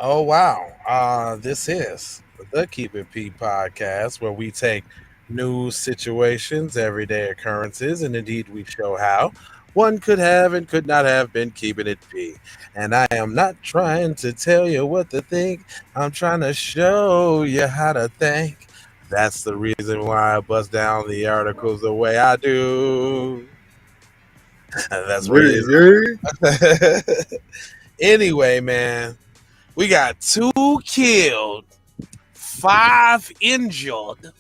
Oh wow. This is the Keep It P podcast where we take news situations, everyday occurrences, and indeed we show how one could have and could not have been keeping it P. And I am not trying to tell you what to think. I'm trying to show you how to think. That's the reason why I bust down the articles the way I do. That's what it Yeah, is. yeah. Anyway, man, we got two killed, five injured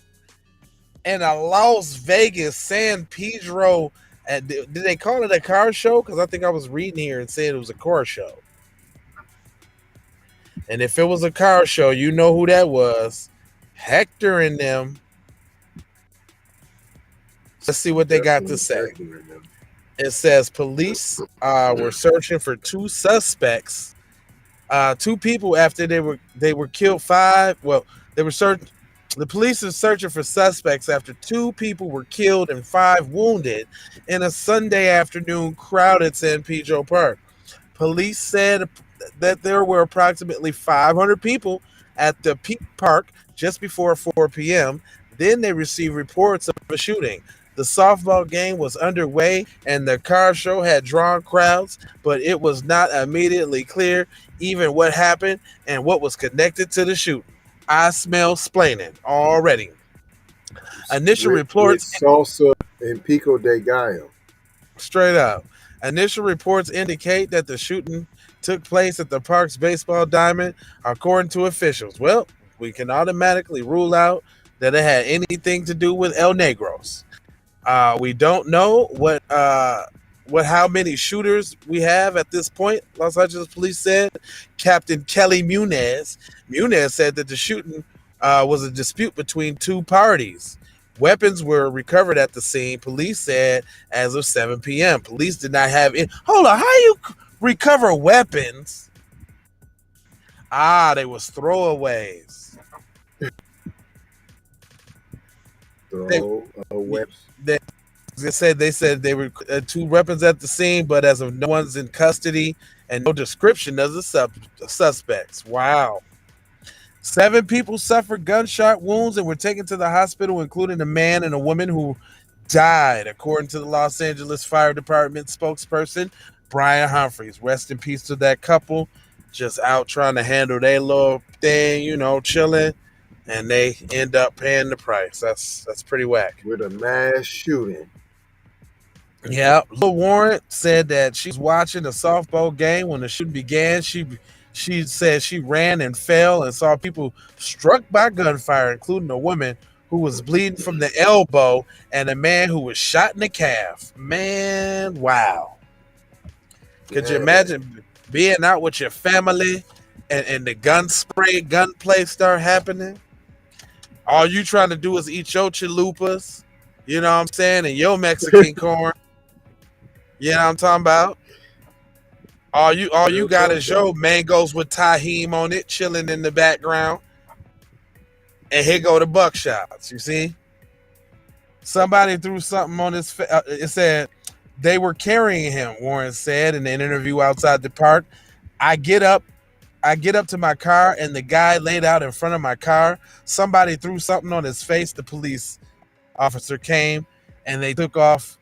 in a Las Vegas San Pedro. Did they call it a car show? Because I think I was reading here and said it was a car show. And if it was a car show, you know who that was. Hector and them. Let's see what they got to Definitely say. accurate now. It says police were searching for two suspects, two people after they were killed. They were searching. The police are searching for suspects after two people were killed and five wounded in a Sunday afternoon crowded San Pedro Park. Police said that there were approximately 500 people at the Peak Park just before 4 p.m. Then they received reports of a shooting. The softball game was underway and the car show had drawn crowds, but it was not immediately clear even what happened and what was connected to the shooting. I smell splaining already. Initial With reports salsa and pico de gallo. Straight up. Initial reports indicate that the shooting took place at the park's baseball diamond, according to officials. Well, we can automatically rule out that it had anything to do with El Negros. We don't know what how many shooters we have at this point. Los Angeles police said. Captain Kelly Muniz said that the shooting was a dispute between two parties. Weapons were recovered at the scene. Police said as of 7 p.m. Police did not have it. Hold on, how you recover weapons? They was throwaways. They, Throw away. they they said they were two weapons at the scene, but as of no one's in custody and no description of the suspects. Wow. Seven people suffered gunshot wounds and were taken to the hospital, including a man and a woman who died, according to the Los Angeles Fire Department spokesperson, Brian Humphreys. Rest in peace to that couple, just out trying to handle their little thing, chilling, and they end up paying the price. That's pretty whack. With a mass shooting. Yeah, Lil Warren said that she was watching a softball game when the shooting began. She said she ran and fell and saw people struck by gunfire, including a woman who was bleeding from the elbow and a man who was shot in the calf. Man, wow. Could you imagine being out with your family and the gunplay start happening? All you trying to do is eat your chalupas, you know what I'm saying, and your Mexican corn. You know what I'm talking about? All you got is your mangoes with tahim on it, chilling in the background. And here go the buckshots. You see, somebody threw something on his face. It said they were carrying him. Warren said in an interview outside the park. I get up to my car, and the guy laid out in front of my car. Somebody threw something on his face. The police officer came, and they took off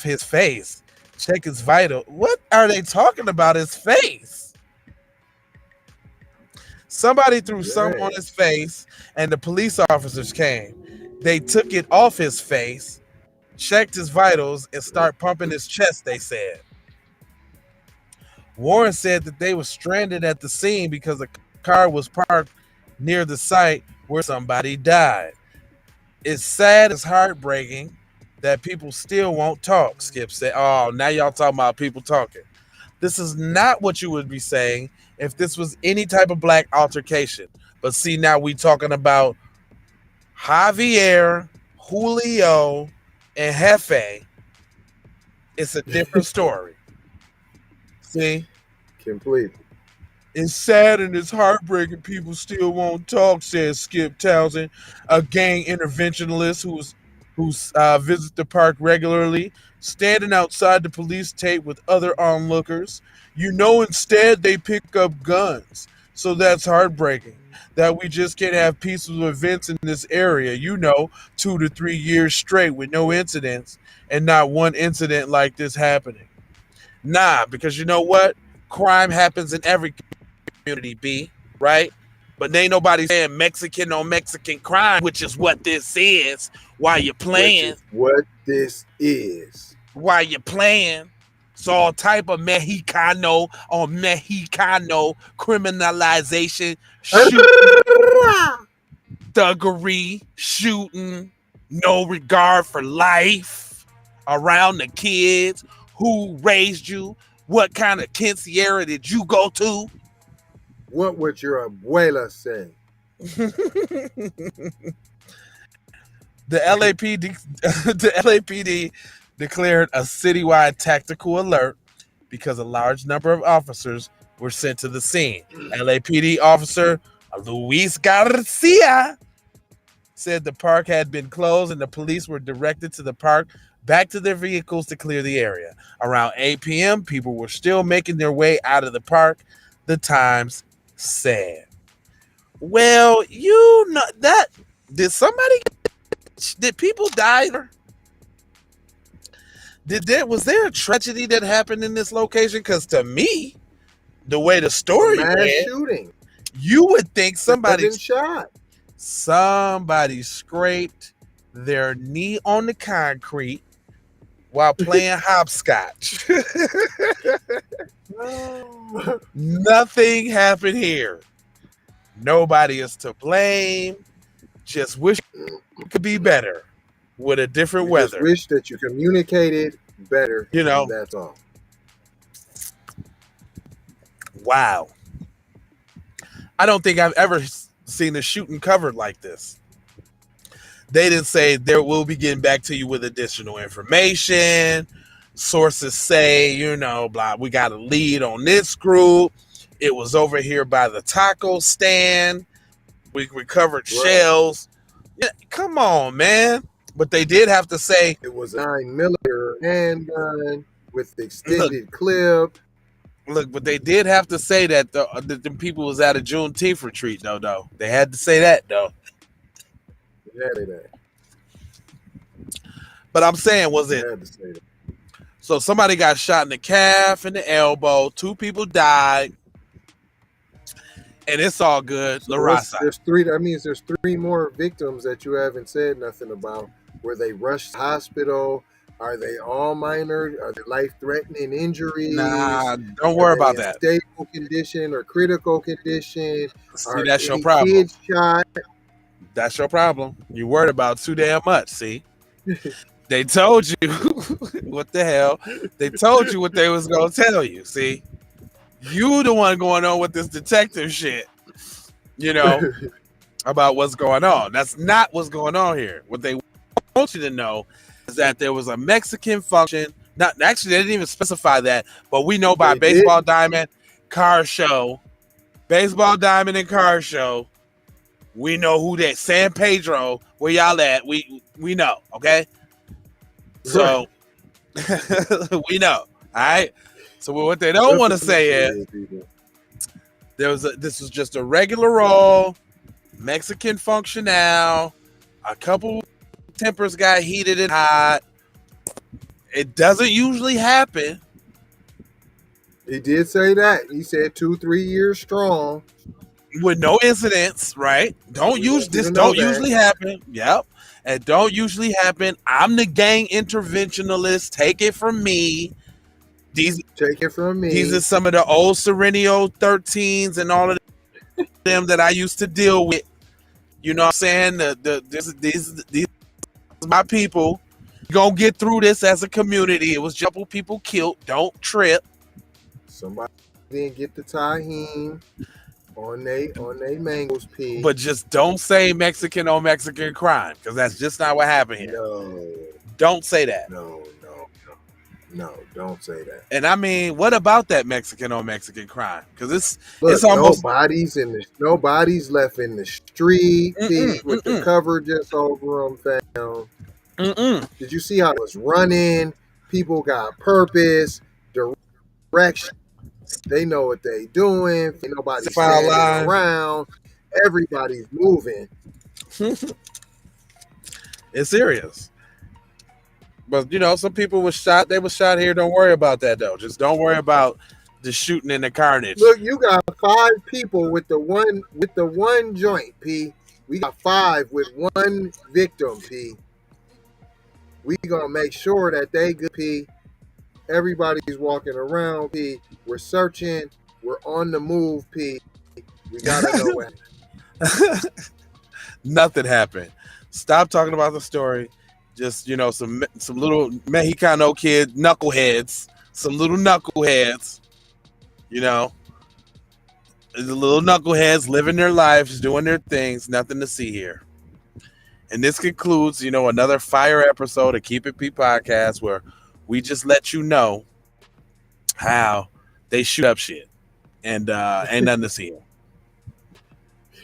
his face. Check his vital. What are they talking about his face? Somebody threw something on his face, and the police officers came. They took it off his face, checked his vitals, and start pumping his chest, they said. Warren said that they were stranded at the scene because the car was parked near the site where somebody died. It's sad, it's heartbreaking that people still won't talk, Skip said. Oh, now y'all talking about people talking. This is not what you would be saying if this was any type of black altercation. But see, now we talking about Javier, Julio, and Jefe. It's a different story. See? Completely. It's sad and it's heartbreaking people still won't talk, says Skip Townsend, a gang interventionist who visits the park regularly. standing outside the police tape with other onlookers. Instead they pick up guns. So that's heartbreaking that we just can't have peaceful events in this area, 2 to 3 years straight with no incidents and not one incident like this happening. Nah, because you know what? Crime happens in every community, B, right? But ain't nobody saying Mexican on Mexican crime, which is what this is. While you're playing. Which is what this is. While you're playing. It's all type of Mexicano on Mexicano criminalization, shooting, thuggery, shooting, no regard for life around the kids. Who raised you? What kind of quinceañera did you go to? What would your abuela say? The LAPD declared a citywide tactical alert because a large number of officers were sent to the scene. LAPD officer Luis Garcia said the park had been closed and the police were directed to the park back to their vehicles to clear the area. Around 8 p.m., people were still making their way out of the park, the Times said. Well, that did people die? Was there a tragedy that happened in this location? Because to me, the way the story went, shooting, you would think somebody shot. Somebody scraped their knee on the concrete while playing hopscotch. Nothing happened here. Nobody is to blame. Just wish it could be better with a different weather. Just wish that you communicated better. That's all. Wow. I don't think I've ever seen a shooting covered like this. They didn't say we'll be getting back to you with additional information. Sources say, blah, we got a lead on this group. It was over here by the taco stand. We recovered shells. Yeah, come on, man. But they did have to say it was a 9mm handgun with extended clip. Look, but they did have to say that the people was at a Juneteenth retreat, though. They had to say that, though. But I'm saying, was it? So somebody got shot in the calf and the elbow. 2 people died. And it's all good. So La Raza. There's 3. That means there's 3 more victims that you haven't said nothing about. Were they rushed to the hospital? Are they all minor? Are they life-threatening injuries? Nah, don't worry about that. Stable condition or critical condition? See, that's your problem. Kids shot? That's your problem. You worried about too damn much, see? They told you what the hell. They told you what they was going to tell you, see? You the one going on with this detective shit, about what's going on. That's not what's going on here. What they want you to know is that there was a Mexican function. Not actually, they didn't even specify that, but we know by Baseball Diamond Car Show, Baseball Diamond and Car Show. We know who that San Pedro. Where y'all at? We know, okay? So we know, all right. So what they don't want to say is this was just a regular roll, Mexican functional. A couple tempers got heated and hot. It doesn't usually happen. He did say that. He said 2-3 years strong with no incidents, right? Don't usually happen. Yep. And don't usually happen. I'm the gang interventionalist. Take it from me. These are some of the old Serenio 13s and all of them that I used to deal with. You know what I'm saying? These are my people. You're going to get through this as a community. It was just people killed. Don't trip. Somebody didn't get the tahine on they mangoes pig. But just don't say Mexican on Mexican crime, because that's just not what happened here. No. Don't say that. No, don't say that. And I mean, what about that Mexican on Mexican crime? Because it's no almost bodies left in the street with the cover just over them found. Did you see how it was running? People got purpose, direction. They know what they doing. Ain't nobody File standing line. around. Everybody's moving. It's serious. But, you know, some people were shot. They were shot here. Don't worry about that, though. Just don't worry about the shooting and the carnage. Look, you got 5 people with the one joint, P. We got 5 with one victim, P. We gonna make sure that they good, P. Everybody's walking around, P. We're searching. We're on the move, P. We gotta know what happened. Nothing happened. Stop talking about the story. Just, you know, some little Mexicano kid knuckleheads. Some little knuckleheads. You know, the little knuckleheads living their lives, doing their things. Nothing to see here. And this concludes, you know, another fire episode of Keep It P podcast, where we just let you know how they shoot up shit, and ain't nothing to see here.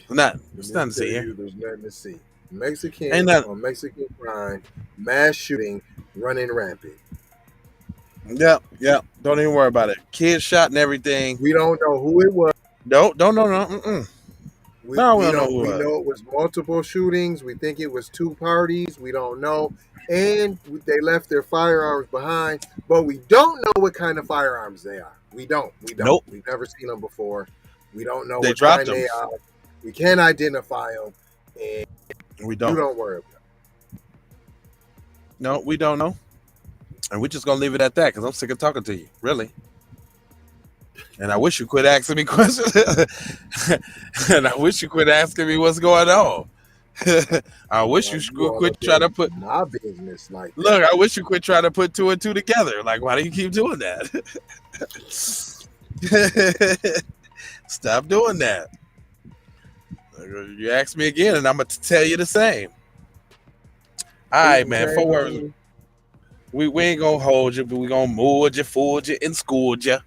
There's nothing to see here. There's nothing to see. Mexican on Mexican crime, mass shooting, running rampant. Yep. Don't even worry about it. Kids shot and everything. We don't know who it was. Don't know. We know it was multiple shootings. We think it was 2 parties. We don't know. And they left their firearms behind, but we don't know what kind of firearms they are. We don't. Nope. We've never seen them before. We don't know what kind they are. We can't identify them. And we don't. You don't worry about it. No, we don't know. And we're just going to leave it at that because I'm sick of talking to you. Really. And I wish you quit asking me questions. And I wish you quit asking me what's going on. I wish you quit trying to put my business like that. Look, I wish you quit trying to put 2 and 2 together. Like, why do you keep doing that? Stop doing that. You ask me again, and I'm going to tell you the same. All right, man. 4 words. We ain't going to hold you, but we going to mold you, fooled you, and schooled you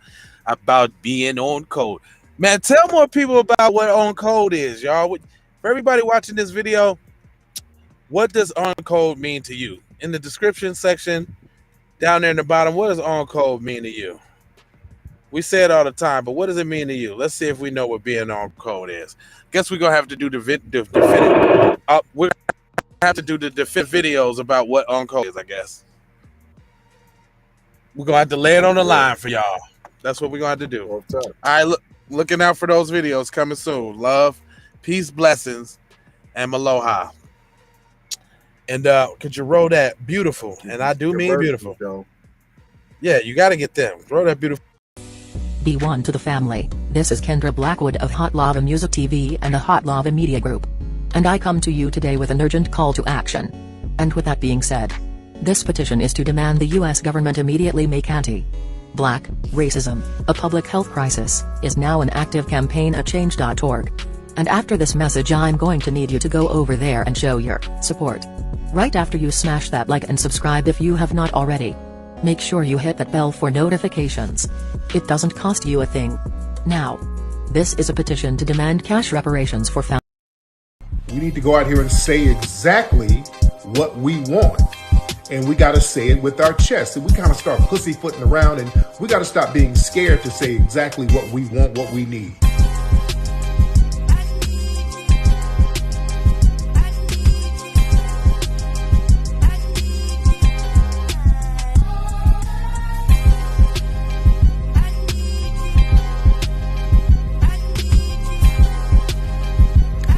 about being on code. Man, tell more people about what on code is, y'all. For everybody watching this video, what does on code mean to you? In the description section, down there in the bottom, what does on code mean to you? We say it all the time, but what does it mean to you? Let's see if we know what being on code is. Guess we're going to have to do the videos about what on code is, I guess. We're going to have to lay it on the line for y'all. That's what we're going to have to do. All right, looking out for those videos coming soon. Love, peace, blessings, and aloha. And could you roll that beautiful? And I do mean beautiful. Yeah, you got to get them. Roll that beautiful. B1 to the family. This is Kendra Blackwood of Hot Lava Music TV and the Hot Lava Media Group. And I come to you today with an urgent call to action. And with that being said, this petition is to demand the U.S. government immediately make anti-Black racism a public health crisis is now an active campaign at change.org. And after this message, I'm going to need you to go over there and show your support. Right after you smash that like and subscribe if you have not already. Make sure you hit that bell for notifications. It doesn't cost you a thing. Now, this is a petition to demand cash reparations for families. We need to go out here and say exactly what we want. And we got to say it with our chest. And we kind of start pussyfooting around, and we got to stop being scared to say exactly what we want, what we need.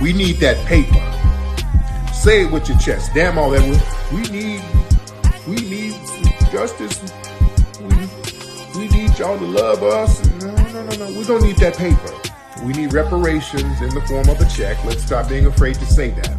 We need that paper. Say it with your chest. Damn all that. We need justice. We need y'all to love us. No. We don't need that paper. We need reparations in the form of a check. Let's stop being afraid to say that.